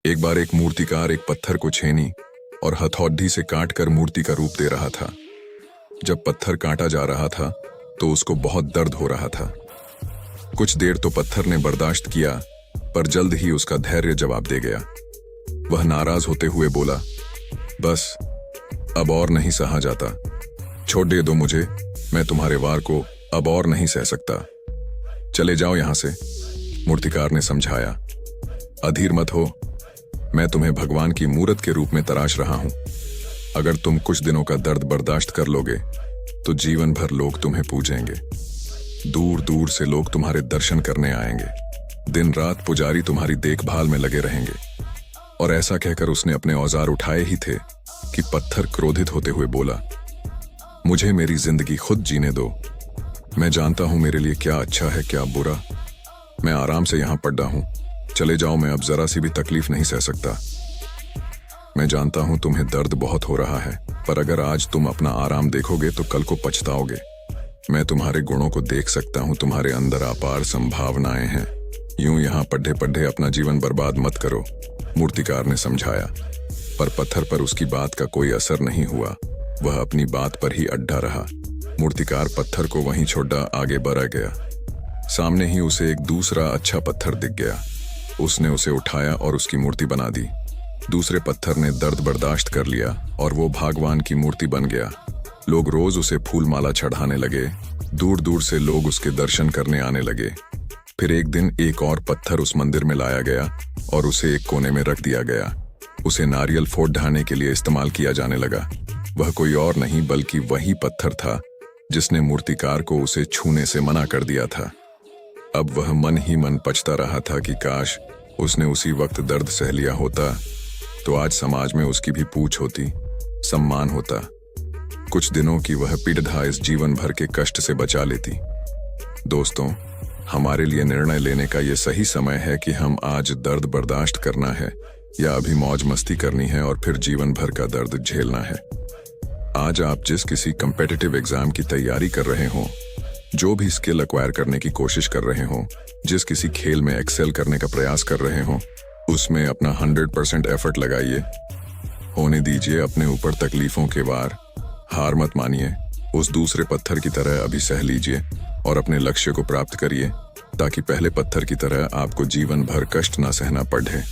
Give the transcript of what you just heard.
एक बार एक मूर्तिकार एक पत्थर को छेनी और हथौड़ी से काटकर मूर्ति का रूप दे रहा था। जब पत्थर काटा जा रहा था तो उसको बहुत दर्द हो रहा था। कुछ देर तो पत्थर ने बर्दाश्त किया, पर जल्द ही उसका धैर्य जवाब दे गया। वह नाराज होते हुए बोला, बस अब और नहीं सहा जाता, छोड़ दे दो मुझे, मैं तुम्हारे वार को अब और नहीं सह सकता, चले जाओ यहां से। मूर्तिकार ने समझाया, अधीर मत हो, मैं तुम्हें भगवान की मूरत के रूप में तराश रहा हूं। अगर तुम कुछ दिनों का दर्द बर्दाश्त कर लोगे तो जीवन भर लोग तुम्हें पूजेंगे। दूर दूर से लोग तुम्हारे दर्शन करने आएंगे। दिन रात पुजारी तुम्हारी देखभाल में लगे रहेंगे। और ऐसा कहकर उसने अपने औजार उठाए ही थे कि पत्थर क्रोधित होते हुए बोला, मुझे मेरी जिंदगी खुद जीने दो। मैं जानता हूं मेरे लिए क्या अच्छा है क्या बुरा। मैं आराम से यहां पड़ा हूं, चले जाओ, मैं अब जरा सी भी तकलीफ नहीं सह सकता। मैं जानता हूं तुम्हें दर्द बहुत हो रहा है, पर अगर आज तुम अपना आराम देखोगे तो कल को पछताओगे। मैं तुम्हारे गुणों को देख सकता हूं, तुम्हारे अंदर अपार संभावनाएं हैं। यूं यहां पढ़े पढ़े अपना जीवन बर्बाद मत करो, मूर्तिकार ने समझाया। पर पत्थर पर उसकी बात का कोई असर नहीं हुआ। वह अपनी बात पर ही अड्डा रहा। मूर्तिकार पत्थर को वहीं छोड़ा आगे बढ़ गया। सामने ही उसे एक दूसरा अच्छा पत्थर दिख गया। उसने उसे उठाया और उसकी मूर्ति बना दी। दूसरे पत्थर ने दर्द बर्दाश्त कर लिया और वो भगवान की मूर्ति बन गया। लोग रोज उसे फूल माला चढ़ाने लगे। दूर दूर से लोग उसके दर्शन करने आने लगे। फिर एक दिन एक और पत्थर उस मंदिर में लाया गया और उसे एक कोने में रख दिया गया। उसे नारियल फोड़ ढाने के लिए इस्तेमाल किया जाने लगा। वह कोई और नहीं बल्कि वही पत्थर था जिसने मूर्तिकार को उसे छूने से मना कर दिया था। अब वह मन ही मन पछता रहा था कि काश उसने उसी वक्त दर्द सह लिया होता तो आज समाज में उसकी भी पूछ होती, सम्मान होता। कुछ दिनों की वह पीड़ा इस जीवन भर के कष्ट से बचा लेती। दोस्तों, हमारे लिए निर्णय लेने का ये सही समय है कि हम आज दर्द बर्दाश्त करना है या अभी मौज मस्ती करनी है और फिर जीवन भर का दर्द झेलना है। आज आप जिस किसी कम्पिटिटिव एग्जाम की तैयारी कर रहे हो, जो भी स्किल एक्वायर करने की कोशिश कर रहे हो, जिस किसी खेल में एक्सेल करने का प्रयास कर रहे हो, उसमें अपना 100% एफर्ट लगाइए। होने दीजिए अपने ऊपर तकलीफों के वार। हार मत मानिए, उस दूसरे पत्थर की तरह अभी सह लीजिए और अपने लक्ष्य को प्राप्त करिए, ताकि पहले पत्थर की तरह आपको जीवन भर कष्ट ना सहना पड़े।